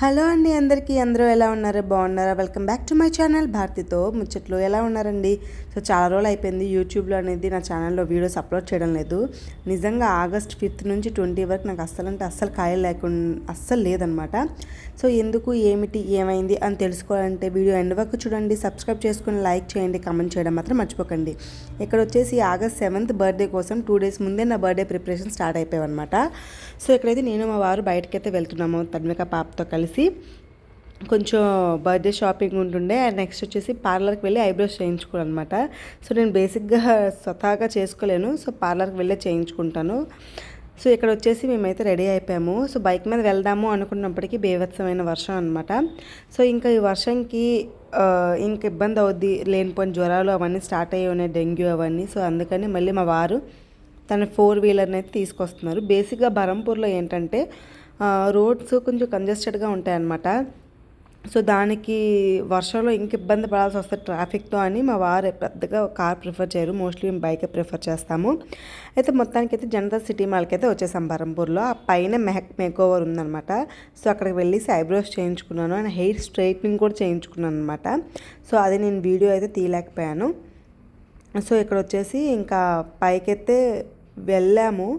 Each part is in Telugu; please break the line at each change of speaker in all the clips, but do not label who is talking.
హలో అండి అందరికీ అందరూ ఎలా ఉన్నారు బాగున్నారా welcome back to my channel భారతితో ముచ్చట్లు ఎలా ఉన్నారండి సో చాలా రోజులు అయిపోయింది యూట్యూబ్లో అనేది నా ఛానల్లో వీడియోస్ అప్లోడ్ చేయడం లేదు నిజంగా ఆగస్ట్ 5th నుంచి 20 వరకు నాకు అస్సలు ఖాళీ లేకుండా అస్సలు లేదనమాట సో ఎందుకు ఏమిటి ఏమైంది అని తెలుసుకోవాలంటే వీడియో ఎండ్ వరకు చూడండి సబ్స్క్రైబ్ చేసుకుని లైక్ చేయండి కామెంట్ చేయడం మాత్రం మర్చిపోకండి ఇక్కడ వచ్చేసి ఆగస్ట్ 7th బర్త్డే కోసం 2 days ముందే నా బర్త్డే ప్రిపరేషన్ స్టార్ట్ అయిపోయాయి అనమాట సో ఇక్కడైతే నేను మా వారు బయటకైతే వెళ్తున్నాము తన్విక పాపతో కలిసి కొంచెం బర్త్డే షాపింగ్ ఉంటుండే అండ్ నెక్స్ట్ వచ్చేసి పార్లర్కి వెళ్ళి ఐబ్రోస్ చేయించుకోవాలి అనమాట సో నేను బేసిక్గా స్వతహాగా చేసుకోలేను సో పార్లర్కి వెళ్ళి చేయించుకుంటాను సో ఇక్కడ వచ్చేసి మేమైతే రెడీ అయిపోయాము సో బైక్ మీద వెళ్దాము అనుకున్నప్పటికీ బీభత్సమైన వర్షం అనమాట సో ఇంకా ఈ వర్షంకి ఇంక ఇబ్బంది అవుద్ది లేనిపోయిన జ్వరాలు అవన్నీ స్టార్ట్ అయ్యి ఉన్నాయి డెంగ్యూ అవన్నీ సో అందుకని మళ్ళీ మా వారు తన 4-wheelerని అయితే తీసుకొస్తున్నారు బేసిక్గా బరంపూర్లో ఏంటంటే రోడ్స్ కొంచెం కంజెస్టెడ్గా ఉంటాయన్నమాట సో దానికి వర్షంలో ఇంక ఇబ్బంది పడాల్సి వస్తుంది ట్రాఫిక్తో అని మా వారు పెద్దగా కార్ ప్రిఫర్ చేయరు మోస్ట్లీ మేము బైకే ప్రిఫర్ చేస్తాము అయితే మొత్తానికైతే జనతా సిటీ మాల్కి అయితే వచ్చేసాం బరంపూర్లో ఆ పైన మేకోవర్ ఉందన్నమాట సో అక్కడికి వెళ్ళేసి ఐబ్రోస్ చేయించుకున్నాను అండ్ హెయిర్ స్ట్రైట్నింగ్ కూడా చేయించుకున్నాను అనమాట సో అది నేను వీడియో అయితే తీయలేకపోయాను సో ఇక్కడ వచ్చేసి ఇంకా పైకైతే వెళ్ళాము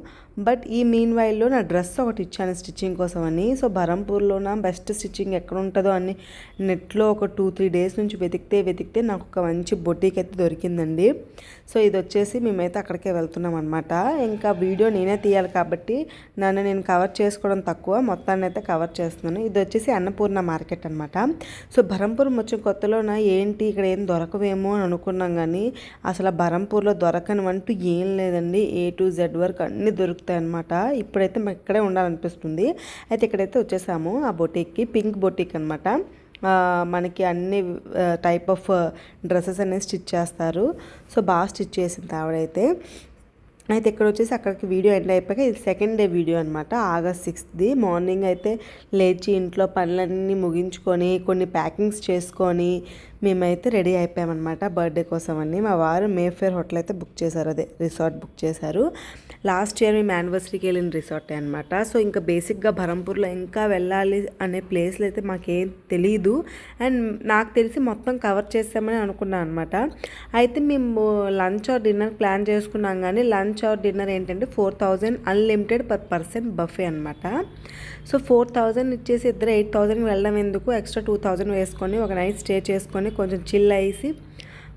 బట్ ఈ మీన్ వైల్లో నా డ్రెస్ ఒకటి ఇచ్చాను స్టిచ్చింగ్ కోసం అని సో బరంపూర్లో నా బెస్ట్ స్టిచ్చింగ్ ఎక్కడ ఉంటుందో అని నెట్లో ఒక 2-3 days నుంచి వెతికితే నాకు ఒక మంచి బొటీక్ అయితే దొరికిందండి సో ఇది వచ్చేసి మేమైతే అక్కడికే వెళ్తున్నాం అనమాట ఇంకా వీడియో నేనే తీయాలి కాబట్టి నేను కవర్ చేసుకోవడం తక్కువ మొత్తాన్ని అయితే కవర్ చేస్తున్నాను ఇది వచ్చేసి అన్నపూర్ణ మార్కెట్ అనమాట సో బరంపూర్ వచ్చిన కొత్తలోన ఏంటి ఇక్కడ ఏం దొరకవేమో అని అనుకున్నాం కానీ అసలు బరంపూర్లో దొరకనివంటూ ఏం లేదండి A to Z వరకు అన్నీ దొరుకుతాయి అనమాట ఇప్పుడైతే మాకు ఇక్కడే ఉండాలనిపిస్తుంది అయితే ఇక్కడైతే వచ్చేసాము ఆ బొటీక్కి పింక్ బొటీక్ అనమాట మనకి అన్ని టైప్ ఆఫ్ డ్రెస్సెస్ అనేది స్టిచ్ చేస్తారు సో బాగా స్టిచ్ చేసింది ఆవిడైతే అయితే ఇక్కడ వచ్చేసి అక్కడికి వీడియో ఎండ్ అయిపోయాక ఇది 2nd day వీడియో అనమాట ఆగస్ట్ 6th మార్నింగ్ అయితే లేచి ఇంట్లో పనులన్నీ ముగించుకొని కొన్ని ప్యాకింగ్స్ చేసుకొని మేమైతే రెడీ అయిపోయామన్నమాట బర్త్డే కోసం అని మా వారు మేఫేర్ హోటల్ అయితే బుక్ చేశారు అదే రిసార్ట్ బుక్ చేశారు లాస్ట్ ఇయర్ మేము యానివర్సరీకి వెళ్ళిన రిసార్టే అనమాట సో ఇంకా బేసిక్గా బరంపూర్లో ఇంకా వెళ్ళాలి అనే ప్లేస్లు అయితే మాకేం తెలియదు అండ్ నాకు తెలిసి మొత్తం కవర్ చేస్తామని అనుకున్నాను అనమాట అయితే మేము లంచ్ ఆర్ డిన్నర్ ప్లాన్ చేసుకున్నాం కానీ లంచ్ ఆర్ డిన్నర్ ఏంటంటే 4,000 అన్లిమిటెడ్ పర్ పర్సన్ బఫే అనమాట సో 4,000 ఇచ్చేసి ఇద్దరు 8,000 వెళ్ళడం ఎందుకు ఎక్స్ట్రా 2,000 వేసుకొని ఒక నైట్ స్టే చేసుకొని కొంచెం చిల్ అయ్యి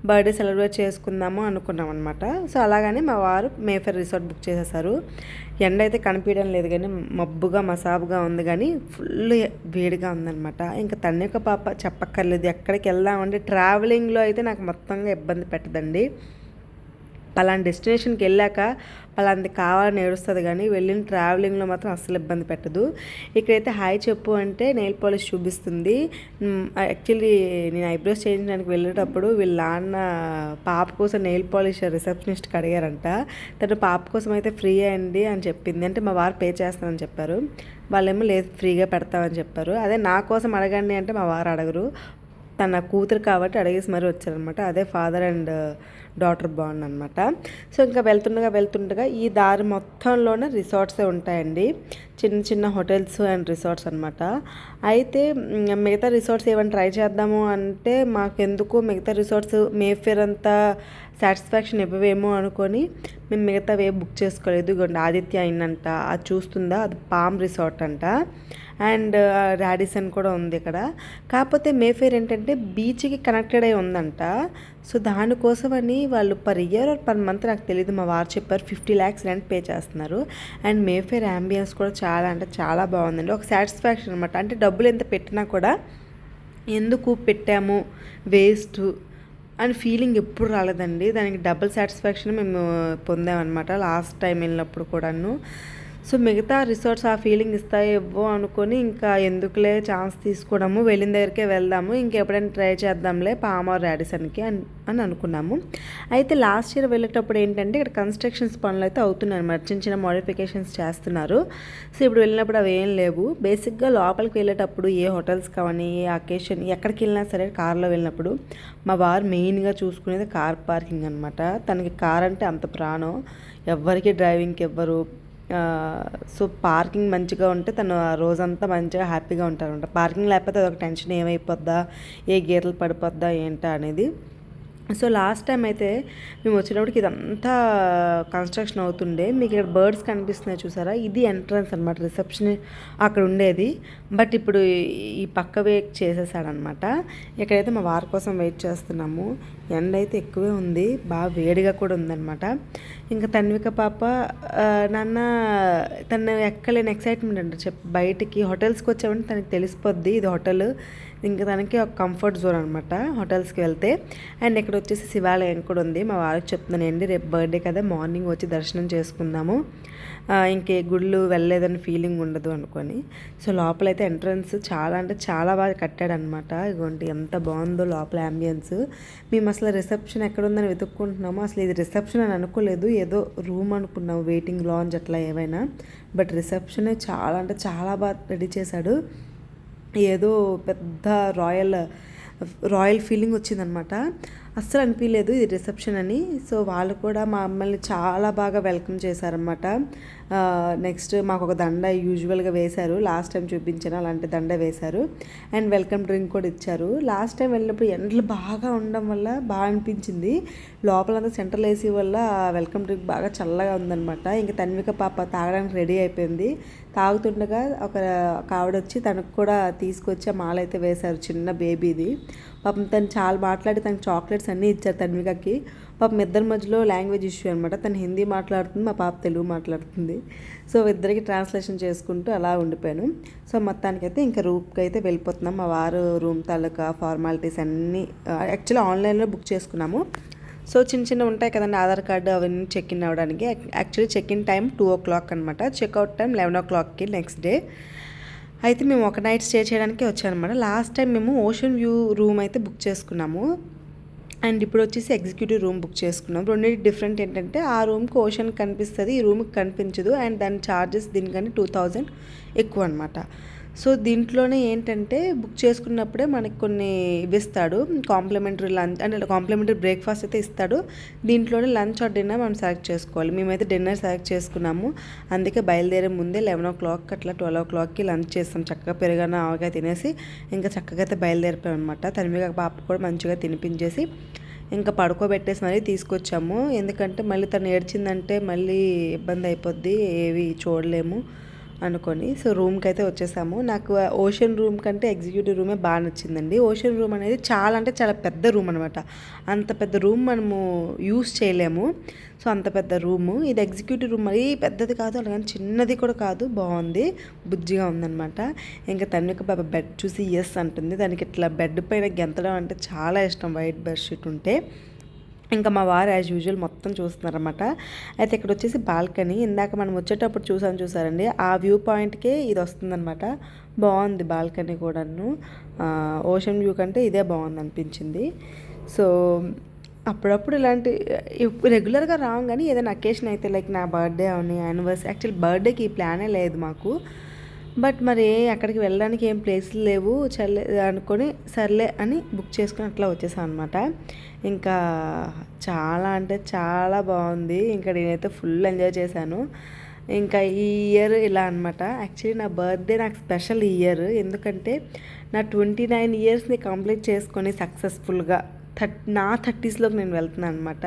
బర్త్డే సెలబ్రేట్ చేసుకుందాము అనుకున్నాం అనమాట సో అలాగని మా వారు మేఫేర్ రిసార్ట్ బుక్ చేసేసారు ఎండ అయితే కనిపించడం లేదు కానీ మబ్బుగా మసాబుగా ఉంది కానీ ఫుల్ వేడిగా ఉందన్నమాట ఇంకా తన్నిక పాప చెప్పక్కర్లేదు ఎక్కడికి వెళ్దామంటే ట్రావెలింగ్లో అయితే నాకు మొత్తంగా ఇబ్బంది పెట్టదండి పలానా డెస్టినేషన్కి వెళ్ళాక పలాంటి కావాలని ఏడుస్తుంది కానీ వెళ్ళిన ట్రావెలింగ్లో మాత్రం అస్సలు ఇబ్బంది పెట్టదు ఇక్కడైతే హాయ్ చెప్పు అంటే నెయిల్ పాలిష్ చూపిస్తుంది యాక్చువల్లీ నేను ఐబ్రోస్ చేయించడానికి వెళ్ళేటప్పుడు వీళ్ళ నాన్న పాప కోసం నెయిల్ పాలిష్ రిసెప్షనిస్ట్కి అడిగారంట తను పాప కోసం అయితే ఫ్రీ అయ్యండి అని చెప్పింది అంటే మా వారు పే చేస్తానని చెప్పారు వాళ్ళేమో లేదు ఫ్రీగా పెడతామని చెప్పారు అదే నా కోసం అడగండి అంటే మా వారు అడగరు తన కూతురు కాబట్టి అడిగేసి మరీ వచ్చారనమాట అదే ఫాదర్ అండ్ డాటర్ బాండ్ అనమాట సో ఇంకా వెళ్తుండగా ఈ దారి మొత్తంలోనే రిసార్ట్సే ఉంటాయండి చిన్న చిన్న హోటల్స్ అండ్ రిసార్ట్స్ అనమాట అయితే మిగతా రిసార్ట్స్ ఏమైనా ట్రై చేద్దాము అంటే మాకెందుకు మిగతా రిసార్ట్స్ మేఫేర్ అంతా సాటిస్ఫాక్షన్ ఇవ్వవేమో అనుకొని మేము మిగతావి బుక్ చేసుకోలేదు ఇదిగోండి ఆదిత్య అయిందంట అది చూస్తుందా అది పామ్ రిసార్ట్ అంట అండ్ రాడిసన్ కూడా ఉంది ఇక్కడ కాకపోతే మేఫేర్ ఏంటంటే బీచ్కి కనెక్టెడ్ అయి ఉందంట సో దానికోసమని వాళ్ళు per year are per month నాకు తెలియదు మా వారు చెప్పారు 50 lakhs రెంట్ పే చేస్తున్నారు అండ్ మేఫేర్ అంబియన్స్ కూడా చాలా అంటే చాలా బాగుందండి ఒక సాటిస్ఫాక్షన్ అనమాట అంటే డబ్బులు ఎంత పెట్టినా కూడా ఎందుకు పెట్టాము వేస్ట్ అని ఫీలింగ్ ఎప్పుడు రాలేదండి దానికి డబుల్ సాటిస్ఫాక్షన్ మేము పొందామన్నమాట లాస్ట్ టైం వెళ్ళినప్పుడు కూడాను సో మిగతా రిసార్ట్స్ ఆ ఫీలింగ్ ఇస్తాయేవో అనుకొని ఇంకా ఎందుకులే ఛాన్స్ తీసుకోవడము వెళ్ళిన దగ్గరికే వెళ్దాము ఇంకెప్పుడైనా ట్రై చేద్దాంలే పామ్ ఆర్ రాడిసన్కి అని అనుకున్నాము అయితే లాస్ట్ ఇయర్ వెళ్ళేటప్పుడు ఏంటంటే ఇక్కడ కన్స్ట్రక్షన్స్ పనులు అయితే అవుతున్నాయి అన్నమాట చిన్న మోడిఫికేషన్స్ చేస్తున్నారు సో ఇప్పుడు వెళ్ళినప్పుడు అవి ఏం లేవు బేసిక్గా లోపలికి వెళ్ళేటప్పుడు ఏ హోటల్స్ కానీ ఏ అకేషన్ ఎక్కడికి వెళ్ళినా సరే కార్లో వెళ్ళినప్పుడు మా వారు మెయిన్గా చూసుకునేది కార్ పార్కింగ్ అనమాట తనకి కార్ అంటే అంత ప్రాణం ఎవ్వరికి డ్రైవింగ్కి ఎవ్వరు సో పార్కింగ్ మంచిగా ఉంటే తను ఆ రోజంతా మంచిగా హ్యాపీగా ఉంటారనమాట. పార్కింగ్ లేకపోతే అదొక టెన్షన్, ఏమైపోద్దా, ఏ గీతలు పడిపోద్దా ఏంటా అనేది. సో లాస్ట్ టైం అయితే మేము వచ్చినప్పటికి ఇదంతా కన్స్ట్రక్షన్ అవుతుండే. మీకు ఇక్కడ బర్డ్స్ కనిపిస్తున్నాయి చూసారా, ఇది ఎంట్రన్స్ అనమాట, రిసెప్షన్ అక్కడ ఉండేది. బట్ ఇప్పుడు ఈ పక్క వెయిట్ చేసేసాడనమాట. ఇక్కడైతే మా వారి కోసం వెయిట్ చేస్తున్నాము. ఎండ అయితే ఎక్కువే ఉంది, బాగా వేడిగా కూడా ఉందన్నమాట. ఇంకా తన్విక పాప నాన్న తను ఎక్కలేని ఎక్సైట్మెంట్ అంట బయటికి హోటల్స్కి వచ్చామంటే తనకి తెలిసిపోద్ది ఇది హోటల్, ఇంకా తనకి ఒక కంఫర్ట్ జోన్ అనమాట హోటల్స్కి వెళ్తే. అండ్ ఇక్కడ వచ్చేసి శివాలయం కూడా ఉంది. మా వారికి చెప్తున్నానండి, రేపు బర్త్డే కదా, మార్నింగ్ వచ్చి దర్శనం చేసుకుందాము, ఇంకే గుళ్ళు వెళ్ళలేదని ఫీలింగ్ ఉండదు అనుకొని. సో లోపలైతే ఎంట్రన్స్ చాలా అంటే చాలా బాగా కట్టాడనమాట. ఇదిగోండి ఎంత బాగుందో లోపల అంబియన్స్. మేము అసలు రిసెప్షన్ ఎక్కడ ఉందని వెతుక్కుంటున్నాము. అసలు ఇది రిసెప్షన్ అని అనుకోలేదు, ఏదో రూమ్ అనుకున్నాము, వెయిటింగ్ లాంజ్ అట్లా ఏమైనా. బట్ రిసెప్షనే చాలా అంటే చాలా బాగా రెడీ చేశాడు. ఏదో పెద్ద రాయల్ ఫీలింగ్ వచ్చిందనమాట. అస్సలు అనిపించలేదు ఇది రిసెప్షన్ అని. సో వాళ్ళు కూడా మమ్మల్ని చాలా బాగా వెల్కమ్ చేశారనమాట. నెక్స్ట్ మాకు ఒక దండ యూజువల్గా వేశారు, లాస్ట్ టైం చూపించాను అలాంటి దండ వేశారు. అండ్ వెల్కమ్ డ్రింక్ కూడా ఇచ్చారు. లాస్ట్ టైం వెళ్ళినప్పుడు ఎండలు బాగా ఉండడం వల్ల బాగా అనిపించింది. లోపలంతా సెంట్రల్ ఏసీ వల్ల వెల్కమ్ డ్రింక్ బాగా చల్లగా ఉందనమాట. ఇంకా తన్విక పాప తాగడానికి రెడీ అయిపోయింది. తాగుతుండగా ఒక ఆవిడ వచ్చి తనకు కూడా తీసుకొచ్చి మాల అయితే వేశారు, చిన్న బేబీది. పాపం తను చాలా మాట్లాడి తనకు చాక్లెట్స్ అన్నీ ఇచ్చారు తన్వికకి. పాపం ఇద్దరి మధ్యలో లాంగ్వేజ్ ఇష్యూ అనమాట. తను హిందీ మాట్లాడుతుంది, మా పాప తెలుగు మాట్లాడుతుంది. సో ఇద్దరికి ట్రాన్స్లేషన్ చేసుకుంటూ అలా ఉండిపోయాను. సో మొత్తానికైతే ఇంకా రూమ్కి అయితే వెళ్ళిపోతున్నాం. మా వారు రూమ్ తాలూకా ఫార్మాలిటీస్ అన్నీ యాక్చువల్లీ ఆన్లైన్లో బుక్ చేసుకున్నాము. సో చిన్న ఉంటాయి కదండి, ఆధార్ కార్డు అవన్నీ చెక్ ఇన్ అవ్వడానికి. Actually check in time 2 o'clock అనమాట, చెక్అవుట్ టైం 11 o'clockకి నెక్స్ట్ డే. అయితే మేము ఒక నైట్ స్టే చేయడానికి వచ్చామన్నమాట. లాస్ట్ టైం మేము ఓషన్ వ్యూ రూమ్ అయితే బుక్ చేసుకున్నాము. అండ్ ఇప్పుడు వచ్చేసి ఎగ్జిక్యూటివ్ రూమ్ బుక్ చేసుకున్నాం. రెండింటి డిఫరెంట్ ఏంటంటే ఆ రూమ్కి ఓషన్ కనిపిస్తుంది, ఈ రూమ్కి కనిపించదు. అండ్ దాని ఛార్జెస్ దీనికని 2000 ఎక్కువ అనమాట. సో దీంట్లోనే ఏంటంటే బుక్ చేసుకున్నప్పుడే మనకి కొన్ని ఇస్తాడు, కాంప్లిమెంటరీ లంచ్ అంటే కాంప్లిమెంటరీ బ్రేక్ఫాస్ట్ అయితే ఇస్తాడు. దీంట్లోనే లంచ్ ఆర్ డిన్నర్ మనం సెలెక్ట్ చేసుకోవాలి. మేమైతే డిన్నర్ సెలెక్ట్ చేసుకున్నాము. అందుకే బయలుదేరే ముందే 11 o'clock అట్లా 12 o'clockకి లంచ్ చేస్తాం. చక్కగా పెరుగన్న ఆవగా తినేసి ఇంకా చక్కగా అయితే బయలుదేరిపోయాం అనమాట. తనిమిగా పాప కూడా మంచిగా తినిపించేసి ఇంకా పడుకోబెట్టేసి మరీ తీసుకొచ్చాము. ఎందుకంటే మళ్ళీ తను ఏడ్చిందంటే మళ్ళీ ఇబ్బంది అయిపోద్ది, ఏవి చూడలేము అనుకొని. సో రూమ్కి అయితే వచ్చేసాము. నాకు ఓషన్ రూమ్ కంటే ఎగ్జిక్యూటివ్ రూమే బాగా నచ్చిందండి. ఓషన్ రూమ్ అనేది చాలా అంటే చాలా పెద్ద రూమ్ అనమాట. అంత పెద్ద రూమ్ మనము యూస్ చేయలేము. సో అంత పెద్ద రూము. ఇది ఎగ్జిక్యూటివ్ రూమ్ మరీ పెద్దది కాదు, అలాగని చిన్నది కూడా కాదు, బాగుంది, బుజ్జిగా ఉందన్నమాట. ఇంకా తన్విక బాబా బెడ్ చూసి ఎస్ అంటుంది. దానికి ఇట్లా బెడ్ పైన గెంతడం అంటే చాలా ఇష్టం, వైట్ బెడ్షీట్ ఉంటే. ఇంకా మా వారు యాజ్ యూజువల్ మొత్తం చూస్తున్నారన్నమాట. అయితే ఇక్కడ వచ్చేసి బాల్కనీ, ఇందాక మనం వచ్చేటప్పుడు చూసారండి, ఆ వ్యూ పాయింట్కే ఇది వస్తుందన్నమాట. బాగుంది బాల్కనీ కూడాను. ఓషన్ వ్యూ కంటే ఇదే బాగుంది అనిపించింది. సో అప్పుడప్పుడు ఇలాంటి రెగ్యులర్గా రాం, కానీ ఏదైనా అకేషన్ అయితే లైక్ నా బర్త్డే అవని, యానివర్సరీ, యాక్చువల్లీ బర్త్డేకి ఈ ప్లానే లేదు మాకు. బట్ మరి అక్కడికి వెళ్ళడానికి ఏం ప్లేస్లు లేవు అనుకొని సర్లే అని బుక్ చేసుకుని అట్లా వచ్చేసాం అనమాట. ఇంకా చాలా అంటే చాలా బాగుంది. ఇంకా నేనైతే ఫుల్ ఎంజాయ్ చేశాను. ఇంకా ఈ ఇయర్ ఇలా అనమాట. యాక్చువల్లీ నా బర్త్డే నాకు స్పెషల్ ఇయర్, ఎందుకంటే నా 29 yearsని కంప్లీట్ చేసుకొని సక్సెస్ఫుల్గా నా 30sలోకి నేను వెళ్తున్నాను అనమాట.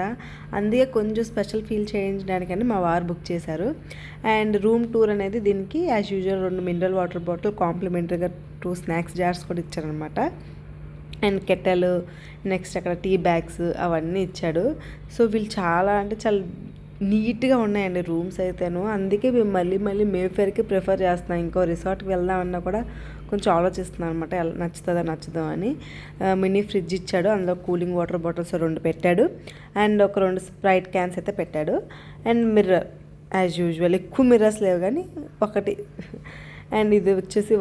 అందుకే కొంచెం స్పెషల్ ఫీల్ చేయించడానికని మా వారు బుక్ చేశారు. అండ్ రూమ్ టూర్ అనేది దీనికి as usual 2 mineral water bottle, కాంప్లిమెంటరీగా 2 స్నాక్స్ జార్స్ కూడా ఇచ్చారనమాట. అండ్ కెటల్, నెక్స్ట్ అక్కడ టీ బ్యాగ్స్ అవన్నీ ఇచ్చాడు. సో వీళ్ళు చాలా అంటే చాలా నీట్గా ఉన్నాయండి రూమ్స్ అయితేను. అందుకే మేము మళ్ళీ మేఫేర్కి ప్రిఫర్ చేస్తున్నాం. ఇంకో రిసార్ట్కి వెళ్దామన్నా కూడా కొంచెం ఆలోచిస్తున్నాను అనమాట, నచ్చదో అని. మినీ ఫ్రిడ్జ్ ఇచ్చాడు, అందులో కూలింగ్ వాటర్ బాటిల్స్ 2 పెట్టాడు. అండ్ ఒక 2 స్ప్రైట్ క్యాన్స్ అయితే పెట్టాడు. అండ్ మిర్రర్ యాజ్ యూజువల్, ఎక్కువ మిర్రర్స్ లేవు కానీ ఒకటి. అండ్ ఇది వచ్చేసి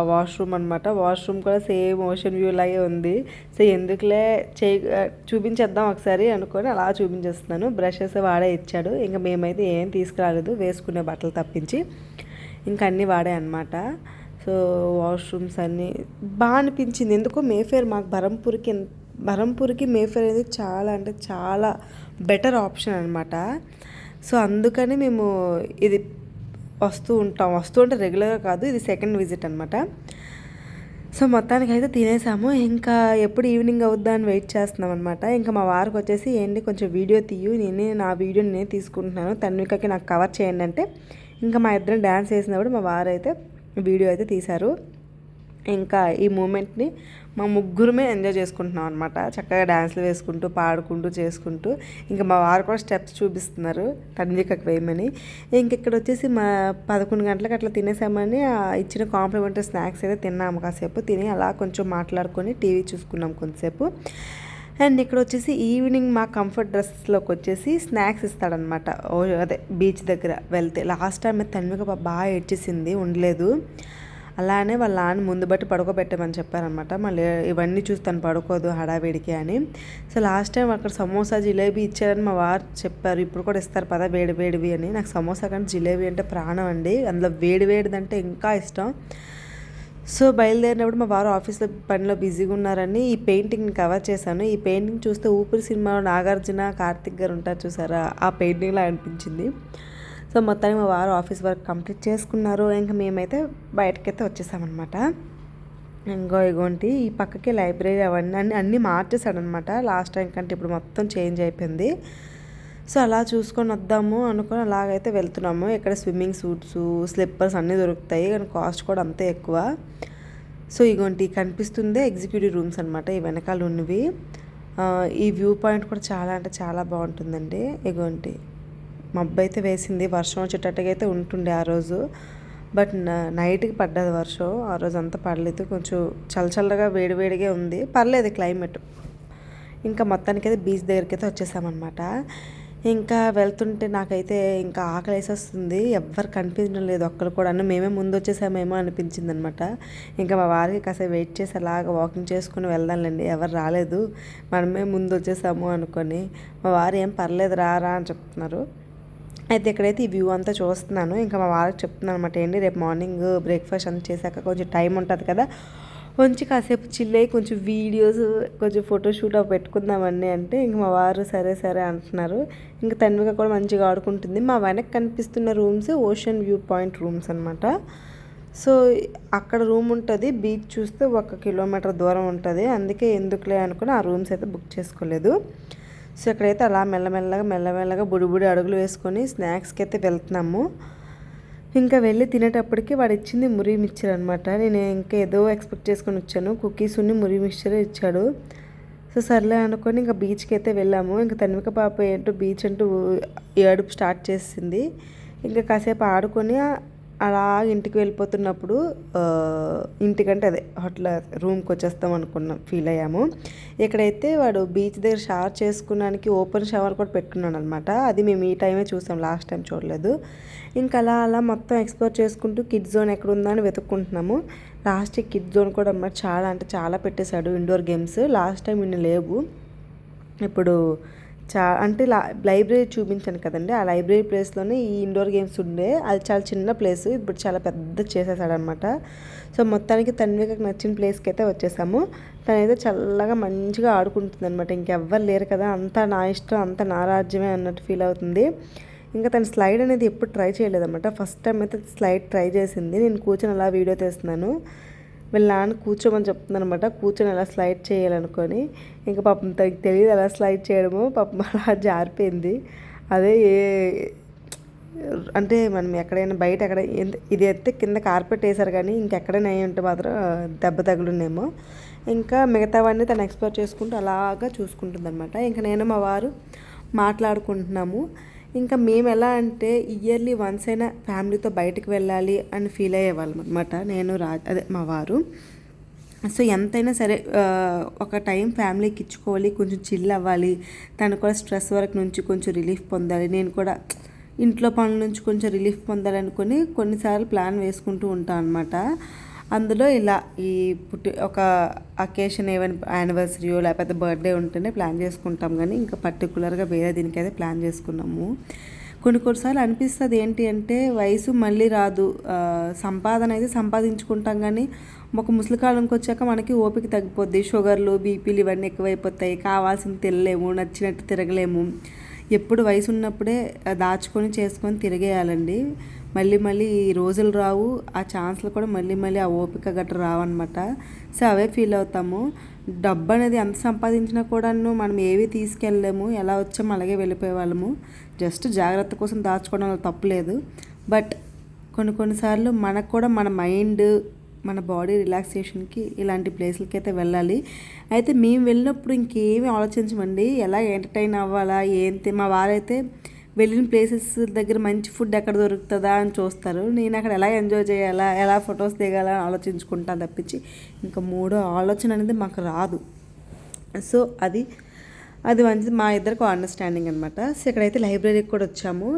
వాష్రూమ్ అనమాట. వాష్రూమ్ కూడా సేమ్ ఓషన్ వ్యూ లాగే ఉంది. సో ఎందుకులే చూపించేద్దాం ఒకసారి అనుకొని అలా చూపించేస్తున్నాను. బ్రషెస్ వాడే ఇచ్చాడు. ఇంకా మేమైతే ఏం తీసుకురాలేదు, వేసుకునే బట్టలు తప్పించి ఇంకా అన్నీ వాడే అనమాట. సో వాష్రూమ్స్ అన్నీ బాగా అనిపించింది. ఎందుకో మేఫేర్ మాకు బరంపూర్కి మేఫేర్ అనేది చాలా అంటే చాలా బెటర్ ఆప్షన్ అనమాట. సో అందుకని మేము ఇది వస్తూ ఉంటే రెగ్యులర్గా కాదు, ఇది సెకండ్ విజిట్ అనమాట. సో మొత్తానికి అయితే తినేసాము. ఇంకా ఎప్పుడు ఈవినింగ్ అవుద్దా అని వెయిట్ చేస్తున్నాం అనమాట. ఇంకా మా వారికి వచ్చేసి ఏంటి కొంచెం వీడియో తీయు, నా వీడియోని నేను తీసుకుంటున్నాను, తన్వికకి నాకు కవర్ చేయండి అంటే ఇంకా మా ఇద్దరం డ్యాన్స్ చేసినప్పుడు మా వారు అయితే వీడియో అయితే తీశారు. ఇంకా ఈ మూమెంట్ని మా ముగ్గురమే ఎంజాయ్ చేసుకుంటున్నాం అనమాట. చక్కగా డ్యాన్స్లు వేసుకుంటూ పాడుకుంటూ చేసుకుంటూ ఇంకా మా వారు కూడా స్టెప్స్ చూపిస్తున్నారు తన్వికకి వేయమని. ఇంక ఇక్కడ వచ్చేసి మా 11 గంటలకు అట్లా తినేసామని ఇచ్చిన కాంప్లిమెంటరీ స్నాక్స్ అయితే తిన్నాము. కాసేపు తిని అలా కొంచెం మాట్లాడుకొని టీవీ చూసుకున్నాం కొంతసేపు. అండ్ ఇక్కడ వచ్చేసి ఈవినింగ్ మా కంఫర్ట్ డ్రెస్లోకి వచ్చేసి స్నాక్స్ ఇస్తాడనమాట. అదే బీచ్ దగ్గర వెళ్తే లాస్ట్ టైం తన్విక బాగా ఏడ్చేసింది, ఉండలేదు. అలానే వాళ్ళ నాన్న ముందు బట్టి పడుకోబెట్టమని చెప్పారనమాట. మళ్ళీ ఇవన్నీ చూస్తాను పడుకోదు హడావేడికి అని. సో లాస్ట్ టైం అక్కడ సమోసా జిలేబీ ఇచ్చారని మా వారు చెప్పారు, ఇప్పుడు కూడా ఇస్తారు పదా వేడివి అని. నాకు సమోసా కానీ జిలేబీ అంటే ప్రాణం అండి, అందులో వేడిదంటే ఇంకా ఇష్టం. సో బయలుదేరినప్పుడు మా వారు ఆఫీస్లో పనిలో బిజీగా ఉన్నారని ఈ పెయింటింగ్ని కవర్ చేశాను. ఈ పెయింటింగ్ చూస్తే ఊపిరి సినిమాలో నాగార్జున కార్తిక్ గారు ఉంటారు చూసారా, ఆ పెయింటింగ్లా అనిపించింది. సో మొత్తానికి మా వారు ఆఫీస్ వర్క్ కంప్లీట్ చేసుకున్నారు. ఇంకా మేమైతే బయటకైతే వచ్చేసామన్నమాట. ఇగోంటి ఈ పక్కకి లైబ్రరీ అవన్నీ అన్నీ మార్చేసాడనమాట. లాస్ట్ టైం కంటే ఇప్పుడు మొత్తం చేంజ్ అయిపోయింది. సో అలా చూసుకొని వద్దాము అనుకొని అలాగైతే వెళ్తున్నాము. ఇక్కడ స్విమ్మింగ్ సూట్స్, స్లిప్పర్స్ అన్నీ దొరుకుతాయి, కానీ కాస్ట్ కూడా అంతే ఎక్కువ. సో ఇగోంటి కనిపిస్తుందే ఎగ్జిక్యూటివ్ రూమ్స్ అనమాట, ఈ వెనకాల ఉన్నవి. ఈ వ్యూ పాయింట్ కూడా చాలా అంటే చాలా బాగుంటుందండి. ఇగోంటి మబ్బు అయితే వేసింది, వర్షం వచ్చేటట్టుగా అయితే ఉంటుండే ఆ రోజు. బట్ నైట్కి పడ్డది వర్షం, ఆ రోజు అంతా పడలేదు. కొంచెం చల్లగా వేడిగా ఉంది, పర్లేదు క్లైమేట్. ఇంకా మొత్తానికి అయితే బీచ్ దగ్గరికి అయితే వచ్చేసామన్నమాట. ఇంకా వెళ్తుంటే నాకైతే ఇంకా ఆకలి వేసేస్తుంది, ఎవ్వరు కనిపించడం లేదు ఒక్కరు కూడా. మేమే ముందు వచ్చేసామేమో అనిపించింది అనమాట. ఇంకా మా వారికి కాసేపు వెయిట్ చేసి అలాగా వాకింగ్ చేసుకుని వెళ్దాంలేండి, ఎవరు రాలేదు, మనమే ముందు వచ్చేసాము అనుకొని. మా వారు ఏం పర్లేదు రా అని చెప్తున్నారు. అయితే ఇక్కడైతే ఈ వ్యూ అంతా చూస్తున్నాను. ఇంకా మా వారికి చెప్తున్నాను అనమాట, ఏంటి రేపు మార్నింగ్ బ్రేక్ఫాస్ట్ అంతా చేశాక కొంచెం టైం ఉంటుంది కదా, కొంచెం కాసేపు చిల్ అయ్యి కొంచెం వీడియోస్ కొంచెం ఫోటోషూట్ అవి పెట్టుకుందామని అంటే ఇంక మా వారు సరే అంటున్నారు. ఇంకా తన్విక కూడా మంచిగా ఆడుకుంటుంది. మా వెనక్కి కనిపిస్తున్న rooms ocean view point rooms అనమాట. సో అక్కడ రూమ్ ఉంటుంది, బీచ్ చూస్తే 1 కిలోమీటర్ దూరం ఉంటుంది. అందుకే ఎందుకులే అనుకుని ఆ రూమ్స్ అయితే బుక్ చేసుకోలేదు. సో ఇక్కడైతే అలా మెల్లమెల్లగా బుడి అడుగులు వేసుకొని స్నాక్స్కి అయితే వెళ్తున్నాము. ఇంకా వెళ్ళి తినేటప్పటికి వాడు ఇచ్చింది మురి మిక్చర్ అనమాట. నేను ఇంకా ఏదో ఎక్స్పెక్ట్ చేసుకొని వచ్చాను, కుకీస్ ఉన్ని మురి మిక్చర్ ఇచ్చాడు. సో సర్లే అనుకొని ఇంకా బీచ్కి అయితే వెళ్ళాము. ఇంకా తన్విక పాప ఏంటో బీచ్ అంటూ ఏడుపు స్టార్ట్ చేసింది. ఇంకా కాసేపు ఆడుకొని అలా ఇంటికి వెళ్ళిపోతున్నప్పుడు ఇంటికంటే అదే హోటల్ రూమ్కి వచ్చేస్తాం అనుకున్నాం, ఫీల్ అయ్యాము. ఇక్కడైతే వాడు బీచ్ దగ్గర షవర్ చేసుకోవడానికి ఓపెన్ షవర్ కూడా పెట్టుకున్నాడు అనమాట. అది మేము ఈ టైమే చూసాం, లాస్ట్ టైం చూడలేదు. ఇంకా అలా మొత్తం ఎక్స్ప్లోర్ చేసుకుంటూ కిడ్ జోన్ ఎక్కడ ఉందా అని వెతుక్కుంటున్నాము. లాస్ట్ కిడ్ జోన్ కూడా అన్నమాట చాలా అంటే చాలా పెట్టేశాడు, ఇండోర్ గేమ్స్. లాస్ట్ టైం ఇన్ని లేవు. ఇప్పుడు అంటే లైబ్రరీ చూపించాను కదండి, ఆ లైబ్రరీ ప్లేస్లోనే ఈ ఇండోర్ గేమ్స్ ఉండే. అది చాలా చిన్న ప్లేస్, ఇప్పుడు చాలా పెద్ద చేసేసాడనమాట. సో మొత్తానికి తన్వికకు నచ్చిన ప్లేస్కి అయితే వచ్చేసాము. తనైతే చల్లగా మంచిగా ఆడుకుంటుంది అనమాట. ఇంకెవ్వరు లేరు కదా, అంతా నా ఇష్టం, అంతా నా రాజ్యమే అన్నట్టు ఫీల్ అవుతుంది. ఇంకా తను స్లైడ్ అనేది ఎప్పుడు ట్రై చేయలేదన్నమాట. ఫస్ట్ టైం అయితే స్లైడ్ ట్రై చేసింది. నేను కూర్చొని అలా వీడియో తీస్తున్నాను, వీళ్ళ నాన్న కూర్చోమని చెప్తున్నాను అనమాట. కూర్చొని అలా స్లైడ్ చేయాలనుకొని ఇంకా పాపం తనకి తెలియదు అలా స్లైడ్ చేయడము, పాపం అలా జారిపోయింది. అదే అంటే మనం ఎక్కడైనా బయట ఇది అయితే కింద కార్పెట్ వేసారు, కానీ ఇంకెక్కడైనా అయ్యి ఉంటే మాత్రం దెబ్బ తగులునేమో. ఇంకా మిగతావన్నీ తను ఎక్స్ప్లోర్ చేసుకుంటూ అలాగా చూసుకుంటుంది అనమాట. ఇంకా నేను మా వారు మాట్లాడుకుంటున్నాము. ఇంకా మేము ఎలా అంటే ఇయర్లీ వన్స్ అయినా ఫ్యామిలీతో బయటకు వెళ్ళాలి అని ఫీల్ అయ్యేవాళ్ళం అనమాట, నేను అదే మా వారు. సో ఎంతైనా సరే ఒక టైం ఫ్యామిలీకి ఇచ్చుకోవాలి, కొంచెం చిల్ అవ్వాలి, తను కూడా స్ట్రెస్ వర్క్ నుంచి కొంచెం రిలీఫ్ పొందాలి, నేను కూడా ఇంట్లో పనుల నుంచి కొంచెం రిలీఫ్ పొందాలనుకొని కొన్నిసార్లు ప్లాన్ వేసుకుంటూ ఉంటాను అనమాట. అందులో ఇలా ఈ ఒక అకేషన్ ఏమైనా యానివర్సరీయో లేకపోతే బర్త్డే ఉంటేనే ప్లాన్ చేసుకుంటాం, కానీ ఇంకా పర్టికులర్గా వేరే దీనికైతే ప్లాన్ చేసుకున్నాము. కొన్నిసార్లు అనిపిస్తుంది ఏంటి అంటే వయసు మళ్ళీ రాదు, సంపాదన అయితే సంపాదించుకుంటాం, కానీ ఒక ముసలికాలంకి వచ్చాక మనకి ఓపిక తగ్గిపోద్ది, షుగర్లు బీపీలు ఇవన్నీ ఎక్కువైపోతాయి, కావాల్సింది తినలేము, నచ్చినట్టు తిరగలేము. ఎప్పుడు వయసు ఉన్నప్పుడే దాచుకొని చేసుకొని తిరిగేయాలండి. మళ్ళీ మళ్ళీ ఈ రోజులు రావు, ఆ ఛాన్స్లు కూడా మళ్ళీ ఆ ఓపిక గట్రా రావన్నమాట. సో అవే ఫీల్ అవుతాము. డబ్బు అనేది ఎంత సంపాదించినా కూడాను మనం ఏవి తీసుకెళ్ళలేము, ఎలా వచ్చామో అలాగే వెళ్ళిపోయే వాళ్ళము. జస్ట్ జాగ్రత్త కోసం దాచుకోవడంలో తప్పులేదు. బట్ కొన్నిసార్లు మనకు కూడా మన మైండ్, మన బాడీ రిలాక్సేషన్కి ఇలాంటి ప్లేస్లకి అయితే వెళ్ళాలి. అయితే మేము వెళ్ళినప్పుడు ఇంకేమీ ఆలోచించమండి, ఎలా ఎంటర్టైన్ అవ్వాలా ఏంటి. మా వారైతే వెళ్ళిన ప్లేసెస్ దగ్గర మంచి ఫుడ్ ఎక్కడ దొరుకుతుందా అని చూస్తారు. నేను అక్కడ ఎలా ఎంజాయ్ చేయాలా, ఎలా ఫొటోస్ దిగాలా అని ఆలోచించుకుంటాను తప్పించి ఇంకా మూడో ఆలోచన అనేది మాకు రాదు. సో అది మంచిది, మా ఇద్దరికి అండర్స్టాండింగ్ అనమాట. సో ఇక్కడైతే లైబ్రరీకి కూడా వచ్చాము.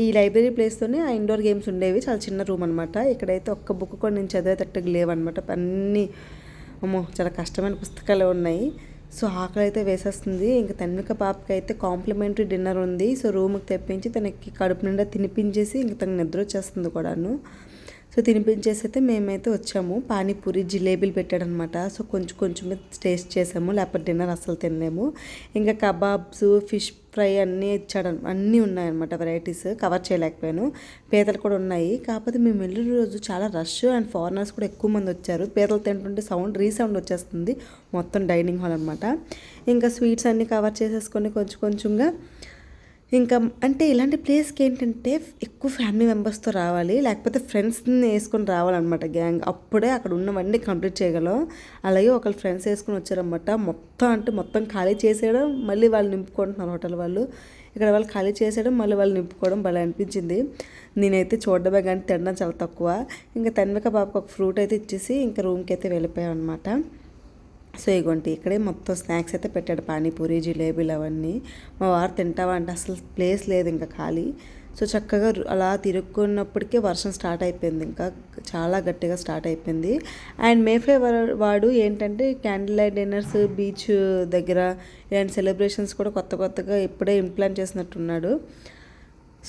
ఈ లైబ్రరీ ప్లేస్తోనే ఆ ఇండోర్ గేమ్స్ ఉండేవి, చాలా చిన్న రూమ్ అనమాట. ఇక్కడైతే ఒక్క బుక్ కూడా నేను చదివేటట్టుగా లేవన్నమాట. అన్నీ చాలా కష్టమైన పుస్తకాలు ఉన్నాయి. సో ఆకలి అయితే వేసేస్తుంది. ఇంకా తన్విక పాపకి అయితే కాంప్లిమెంటరీ డిన్నర్ ఉంది. సో రూమ్కి తెప్పించి తనకి కడుపు నిండా తినిపించేసి ఇంక తనకు నిద్ర వచ్చేస్తుంది కూడాను. సో తినిపించేసి అయితే మేమైతే వచ్చాము. పానీపూరి జిలేబీలు పెట్టాడనమాట. సో కొంచెం టేస్ట్ చేసాము, లేకపోతే డిన్నర్ అస్సలు తినలేము. ఇంకా కబాబ్స్, ఫిష్ ఫ్రై అన్నీ ఇచ్చాడు, అన్నీ ఉన్నాయన్నమాట వెరైటీస్. కవర్ చేయలేకపోయాను. పీతలు కూడా ఉన్నాయి. కాకపోతే మేము వెళ్ళిన రోజు చాలా రష్ అండ్ ఫారినర్స్ కూడా ఎక్కువ మంది వచ్చారు. పీతలు తింటుంటే రీసౌండ్ వచ్చేస్తుంది మొత్తం డైనింగ్ హాల్ అనమాట. ఇంకా స్వీట్స్ అన్నీ కవర్ చేసేసుకొని కొంచెంగా ఇంకా అంటే ఇలాంటి ప్లేస్కి ఏంటంటే ఎక్కువ ఫ్యామిలీ మెంబర్స్తో రావాలి, లేకపోతే ఫ్రెండ్స్ని వేసుకొని రావాలన్నమాట గ్యాంగ్. అప్పుడే అక్కడ ఉన్నవన్నీ కంప్లీట్ చేయగలం. అలాగే ఒకళ్ళు ఫ్రెండ్స్ వేసుకొని వచ్చారన్నమాట. మొత్తం ఖాళీ చేసేయడం, మళ్ళీ వాళ్ళు నింపుకుంటున్నారు హోటల్ వాళ్ళు. ఇక్కడ వాళ్ళు ఖాళీ చేసేయడం, మళ్ళీ వాళ్ళు నింపుకోవడం భలే అనిపించింది. నేనైతే చూడడమే కానీ తినడం చాలా తక్కువ. ఇంకా తన్విక బాబుకి ఒక ఫ్రూట్ అయితే ఇచ్చేసి ఇంకా రూమ్కి అయితే వెళ్ళిపోయాం అనమాట. సో ఇగోండి ఇక్కడే మొత్తం స్నాక్స్ అయితే పెట్టాడు, పానీపూరి, జిలేబీలు అవన్నీ. మా వారు తింటావా అంటే అసలు ప్లేస్ లేదు ఇంకా ఖాళీ. సో చక్కగా అలా తిరుక్కున్నప్పటికీ వర్షం స్టార్ట్ అయిపోయింది, ఇంకా చాలా గట్టిగా స్టార్ట్ అయిపోయింది. అండ్ మేఫ్లవర్ వాడు ఏంటంటే క్యాండిల్ లైట్ డిన్నర్స్, బీచ్ దగ్గర ఇలాంటి సెలబ్రేషన్స్ కూడా కొత్తగా ఇప్పుడే ఇంప్లాంట్ చేసినట్టున్నాడు.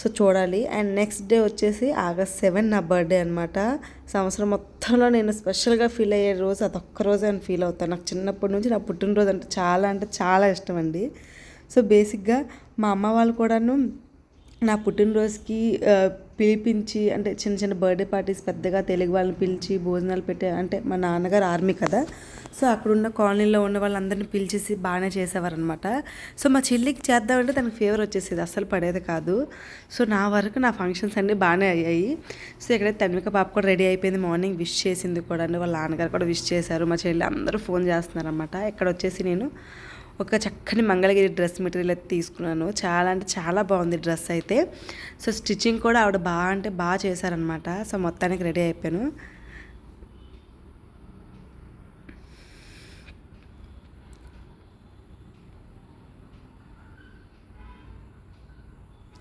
సో చూడాలి. అండ్ నెక్స్ట్ డే వచ్చేసి August 7 నా బర్త్డే అనమాట. సంవత్సరం మొత్తంలో నేను స్పెషల్గా ఫీల్ అయ్యే రోజు అదొక్క రోజే అని ఫీల్ అవుతాను. నాకు చిన్నప్పటి నుంచి నా పుట్టినరోజు అంటే చాలా ఇష్టం అండి. సో బేసిక్గా మా అమ్మ వాళ్ళు కూడాను నా పుట్టినరోజుకి పిలిపించి, అంటే చిన్న బర్త్డే పార్టీస్ పెద్దగా తెలుగు వాళ్ళని పిలిచి భోజనాలు పెట్టే, అంటే మా నాన్నగారు ఆర్మీ కదా, సో అక్కడున్న కాలనీలో ఉన్న వాళ్ళందరినీ పిలిచేసి బాగానే చేసేవారనమాట. సో మా చెల్లికి చేద్దామంటే తనకు ఫీవర్ వచ్చేసేది, అస్సలు పడేది కాదు. సో నా వరకు నా ఫంక్షన్స్ అన్నీ బాగానే అయ్యాయి. సో ఇక్కడైతే తన్విక పాప కూడా రెడీ అయిపోయింది, మార్నింగ్ విష్ చేసింది కూడా, వాళ్ళ నాన్నగారు కూడా విష్ చేశారు. మా చెల్లి అందరూ ఫోన్ చేస్తున్నారనమాట. ఇక్కడ వచ్చేసి నేను ఒక చక్కని మంగళగిరి డ్రెస్ మెటీరియల్ అయితే తీసుకున్నాను. చాలా బాగుంది డ్రెస్ అయితే. సో స్టిచ్చింగ్ కూడా ఆవిడ బాగా చేశారనమాట. సో మొత్తానికి రెడీ అయిపోయాను.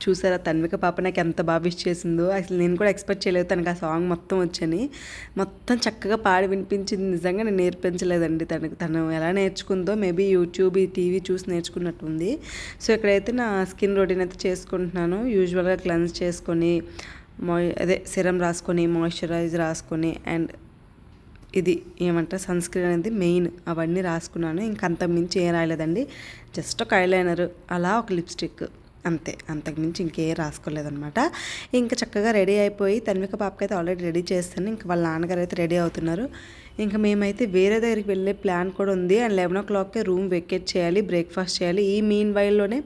చూసారా తన్విక పాప నాకు ఎంత బాగా విష్ చేసిందో. అసలు నేను కూడా ఎక్స్పెక్ట్ చేయలేదు తనకు ఆ సాంగ్ మొత్తం వచ్చని. మొత్తం చక్కగా పాడి వినిపించింది. నిజంగా నేను నేర్పించలేదండి తను ఎలా నేర్చుకుందో, మేబీ యూట్యూబ్, టీవీ చూసి నేర్చుకున్నట్టుంది. సో ఇక్కడైతే నా స్కిన్ రొటీన్ అయితే చేసుకుంటున్నాను. యూజువల్గా క్లెన్స్ చేసుకొని సిరం రాసుకొని, మాయిశ్చరైజ్ రాసుకొని, అండ్ ఇది ఏమంటారు సన్ స్క్రీన్ అనేది మెయిన్, అవన్నీ రాసుకున్నాను. ఇంకంత మించి ఏం రాయలేదండి. జస్ట్ ఒక ఐలైనర్, అలా ఒక లిప్స్టిక్, అంతే. అంతకుమించి ఇంకేం రాసుకోలేదనమాట. ఇంకా చక్కగా రెడీ అయిపోయి తన్విక పాపకి అయితే ఆల్రెడీ రెడీ చేస్తాను. ఇంకా వాళ్ళ నాన్నగారు అయితే రెడీ అవుతున్నారు. ఇంకా మేమైతే వేరే దగ్గరికి వెళ్ళే ప్లాన్ కూడా ఉంది. అండ్ 11 o'clockకే రూమ్ వెకేట్ చేయాలి, బ్రేక్ఫాస్ట్ చేయాలి. ఈ మీన్ వైల్లోనే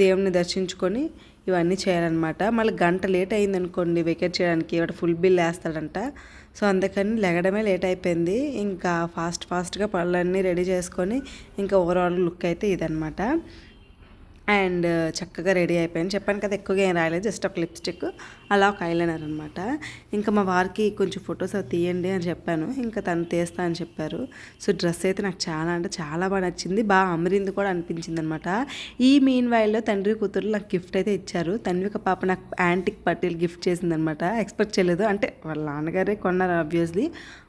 దేవుణ్ణి దర్శించుకొని ఇవన్నీ చేయాలన్నమాట. మళ్ళీ గంట లేట్ అయిందనుకోండి వెకేట్ చేయడానికి, వాడు ఫుల్ బిల్ వేస్తాడంట. సో అందుకని లెగడమే లేట్ అయిపోయింది. ఇంకా ఫాస్ట్గా పళ్ళన్నీ రెడీ చేసుకొని ఇంకా ఓవరాల్ లుక్ అయితే ఇదనమాట. అండ్ చక్కగా రెడీ అయిపోయాను. చెప్పాను కదా ఎక్కువగా ఏం రాయలేదు, జస్ట్ ఒక లిప్స్టిక్, అలా ఒక ఐలైనర్ అనమాట. ఇంకా మా వారికి కొంచెం ఫొటోస్ అవి తీయండి అని చెప్పాను. ఇంకా తను తీస్తా అని చెప్పారు. సో డ్రెస్ అయితే నాకు చాలా బాగా నచ్చింది, బాగా అమరింది కూడా అనిపించింది అనమాట. ఈ మీన్ వైల్లో తండ్రి కూతురు నాకు గిఫ్ట్ అయితే ఇచ్చారు. తన్విక పాప నాకు యాంటిక్ పట్టీలు గిఫ్ట్ చేసిందనమాట. ఎక్స్పెక్ట్ చేయలేదు, అంటే వాళ్ళ నాన్నగారే కొన్నారు ఆబ్వియస్లీ,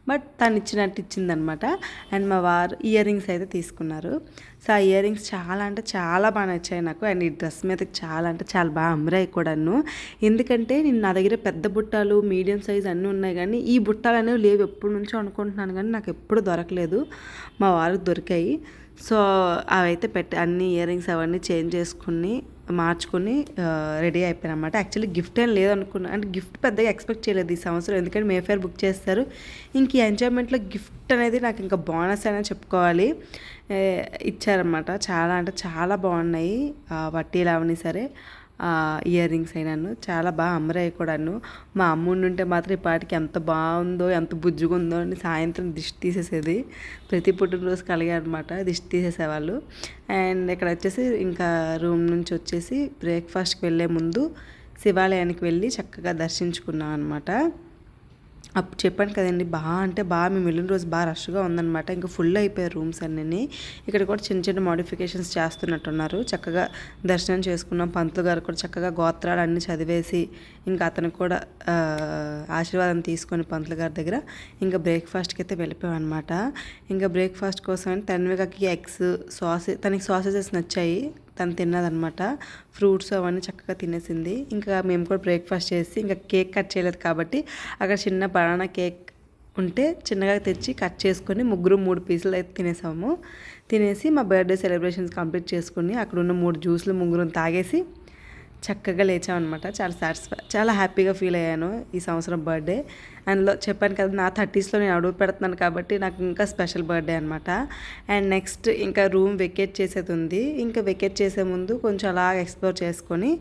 బట్ తను ఇచ్చినట్టు ఇచ్చిందనమాట. అండ్ మా వారు ఇయర్ రింగ్స్ అయితే తీసుకున్నారు. సో ఆ ఇయర్ రింగ్స్ చాలా బాగా నచ్చాయి నాకు. అండ్ ఈ డ్రెస్ మీద చాలా బాగా అమరాయి కూడాను. ఎందుకంటే నా దగ్గర పెద్ద బుట్టాలు, మీడియం సైజ్ అన్నీ ఉన్నాయి, కానీ ఈ బుట్టాలు అనేవి లేవు. ఎప్పటి నుంచో అనుకుంటున్నాను కానీ నాకు ఎప్పుడు దొరకలేదు. మా వారికి దొరికాయి. సో అవైతే అన్ని ఇయర్ రింగ్స్ అవన్నీ చేంజ్ చేసుకుని మార్చుకొని రెడీ అయిపోయాను అనమాట. యాక్చువల్లీ గిఫ్ట్ ఏం లేదనుకున్నా, అంటే గిఫ్ట్ పెద్దగా ఎక్స్పెక్ట్ చేయలేదు ఈ సంవత్సరం, ఎందుకంటే మేఫేర్ బుక్ చేస్తారు. ఇంక ఈ ఎంజాయ్మెంట్లో గిఫ్ట్ అనేది నాకు ఇంకా బోనస్ అనే చెప్పుకోవాలి. ఇచ్చారనమాట. చాలా అంటే చాలా బాగున్నాయి పట్టీలు అవన్నీ సరే, ఇయర్ రింగ్స్ అయినాను చాలా బాగా అమ్మరాయి కూడాను. మా అమ్మ ఉంటే మాత్రం ఈ పాటికి ఎంత బాగుందో ఎంత బుజ్జుగా ఉందో అని సాయంత్రం దిష్టి తీసేసేది. ప్రతి పుట్టినరోజు కలిగే అనమాట దిష్టి తీసేసేవాళ్ళు. అండ్ ఇక్కడ వచ్చేసి ఇంకా రూమ్ నుంచి వచ్చేసి బ్రేక్ఫాస్ట్కి వెళ్ళే ముందు శివాలయానికి వెళ్ళి చక్కగా దర్శించుకున్నాం అనమాట. అప్పుడు చెప్పాను కదండి, మేము వెళ్ళిన రోజు బాగా రష్గా ఉందన్నమాట. ఇంకా ఫుల్ అయిపోయాయి రూమ్స్ అన్నీ. ఇక్కడ కూడా చిన్న చిన్న మోడిఫికేషన్స్ చేస్తున్నట్టున్నారు. చక్కగా దర్శనం చేసుకున్నాం. పంతులు గారు కూడా చక్కగా గోత్రాలు అన్నీ చదివేసి ఇంకా అతను కూడా ఆశీర్వాదం తీసుకొని పంతులు గారి దగ్గర ఇంకా బ్రేక్ఫాస్ట్కి అయితే వెళ్ళిపోయాం అనమాట. ఇంకా బ్రేక్ఫాస్ట్ కోసం అని తన్వికకి ఎగ్స్ తనకి సాసేజెస్ నచ్చాయి, తను తిన్నదనమాట. ఫ్రూట్స్ అవన్నీ చక్కగా తినేసింది. ఇంకా మేము కూడా బ్రేక్ఫాస్ట్ చేసి ఇంకా కేక్ కట్ చేయలేదు కాబట్టి అక్కడ చిన్న బనానా కేక్ ఉంటే చిన్నగా తెచ్చి కట్ చేసుకొని 3 పీసులు అయితే తినేసి మా బర్త్డే సెలబ్రేషన్స్ కంప్లీట్ చేసుకుని అక్కడ ఉన్న 3 జ్యూస్లు 3 తాగేసి చక్కగా లేచామన్నమాట. చాలా హ్యాపీగా ఫీల్ అయ్యాను ఈ సంవత్సరం బర్త్డే. అందులో చెప్పాను కదా, నా 30sలో నేను అడుగు పెడుతున్నాను కాబట్టి నాకు ఇంకా స్పెషల్ బర్త్డే అనమాట. అండ్ నెక్స్ట్ ఇంకా రూమ్ వెకేట్ చేసేది ఉంది. ఇంకా వెకేట్ చేసే ముందు కొంచెం అలా ఎక్స్ప్లోర్ చేసుకొని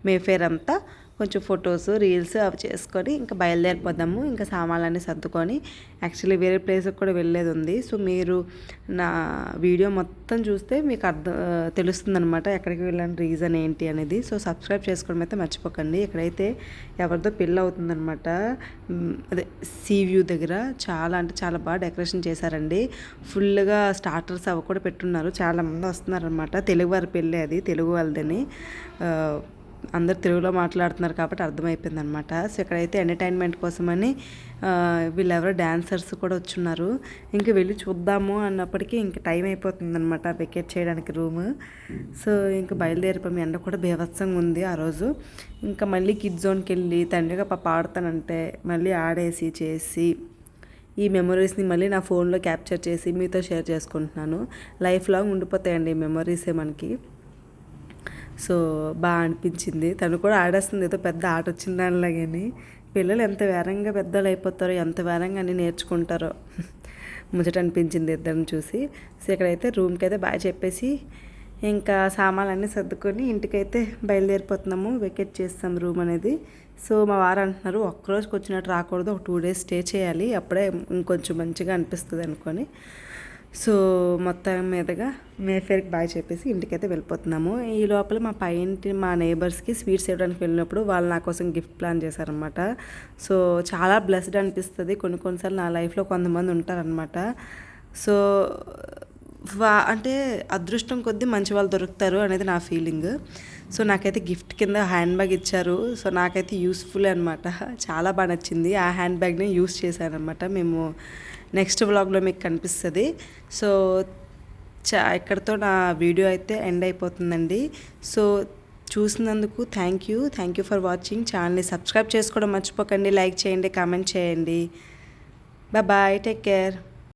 మేఫేర్ అంతా కొంచెం ఫొటోస్ రీల్స్ అవి చేసుకొని ఇంకా బయలుదేరిపోదాము. ఇంకా సామాన్లన్నీ సర్దుకొని యాక్చువల్లీ వేరే ప్లేస్కి కూడా వెళ్ళేది ఉంది. సో మీరు నా వీడియో మొత్తం చూస్తే మీకు తెలుస్తుందనమాట ఎక్కడికి వెళ్ళాను రీజన్ ఏంటి అనేది. సో సబ్స్క్రైబ్ చేసుకోవడం అయితే మర్చిపోకండి. ఇక్కడైతే ఎవరిదో పెళ్ళి అవుతుందనమాట, అదే సీ వ్యూ దగ్గర. చాలా అంటే చాలా బాగా డెకరేషన్ చేశారండి. ఫుల్గా స్టార్టర్స్ అవి కూడా పెట్టున్నారు. చాలామంది వస్తున్నారనమాట. తెలుగు వారి పెళ్ళి, అది తెలుగు వాళ్ళదని. అందరు తెలుగులో మాట్లాడుతున్నారు కాబట్టి అర్థమైపోయింది అనమాట. సో ఇక్కడైతే ఎంటర్టైన్మెంట్ కోసమని వీళ్ళెవరో డాన్సర్స్ కూడా వచ్చున్నారు. ఇంకా వెళ్ళి చూద్దాము అన్నప్పటికీ ఇంకా టైం అయిపోతుంది అనమాట వెకేట్ చేయడానికి రూమ్. సో ఇంకా బయలుదేరిపోయి, ఎండ కూడా బీభత్సంగా ఉంది ఆ రోజు. ఇంకా మళ్ళీ కిడ్ జోన్కి వెళ్ళి తండ్రిగా పాప ఆడతానంటే మళ్ళీ ఆడేసి చేసి ఈ మెమరీస్ని మళ్ళీ నా ఫోన్లో క్యాప్చర్ చేసి మీతో షేర్ చేసుకుంటున్నాను. లైఫ్ లాంగ్ ఉండిపోతాయండి ఈ మెమరీసే మనకి. సో బాగా అనిపించింది. తను కూడా ఆడేస్తుంది, ఏదో పెద్ద ఆట వచ్చిన దానిలాగని. పిల్లలు ఎంత వేరంగా పెద్దలు అయిపోతారో, ఎంత వేరంగా అన్నీ నేర్చుకుంటారో ముచ్చట అనిపించింది ఇద్దరిని చూసి. సో ఇక్కడైతే రూమ్కి అయితే బాగా చెప్పేసి ఇంకా సామాన్లన్నీ సర్దుకొని ఇంటికైతే బయలుదేరిపోతున్నాము. వెకేట్ చేస్తాం రూమ్ అనేది. సో మా వారు అంటున్నారు, ఒక్కరోజుకి వచ్చినట్టు రాకూడదు, ఒక 2 days స్టే చేయాలి, అప్పుడే ఇంకొంచెం మంచిగా అనిపిస్తుంది అనుకొని. సో మొత్తం మీదగా మేఫేర్కి బాయ్ చెప్పేసి ఇంటికైతే వెళ్ళిపోతున్నాము. ఈ లోపల మా నైబర్స్కి స్వీట్స్ ఇవ్వడానికి వెళ్ళినప్పుడు వాళ్ళు నా కోసం గిఫ్ట్ ప్లాన్ చేశారనమాట. సో చాలా బ్లెస్డ్ అనిపిస్తుంది. కొన్నిసార్లు నా లైఫ్లో కొంతమంది ఉంటారనమాట. సో అంటే అదృష్టం కొద్దీ మంచి వాళ్ళు దొరుకుతారు అనేది నా ఫీలింగ్. సో నాకైతే గిఫ్ట్ కింద హ్యాండ్ బ్యాగ్ ఇచ్చారు. సో నాకైతే యూస్ఫుల్ అనమాట, చాలా బాగా నచ్చింది. ఆ హ్యాండ్ బ్యాగ్ని యూస్ చేశాను అనమాట. మేము నెక్స్ట్ వ్లాగ్లో మీకు కనిపిస్తుంది. సో ఇక్కడితో నా వీడియో అయితే ఎండ్ అయిపోతుందండి. సో చూసినందుకు థ్యాంక్ యూ ఫర్ వాచింగ్. ఛానల్ని సబ్స్క్రైబ్ చేసుకోవడం మర్చిపోకండి. లైక్ చేయండి, కామెంట్ చేయండి. Bye, take care.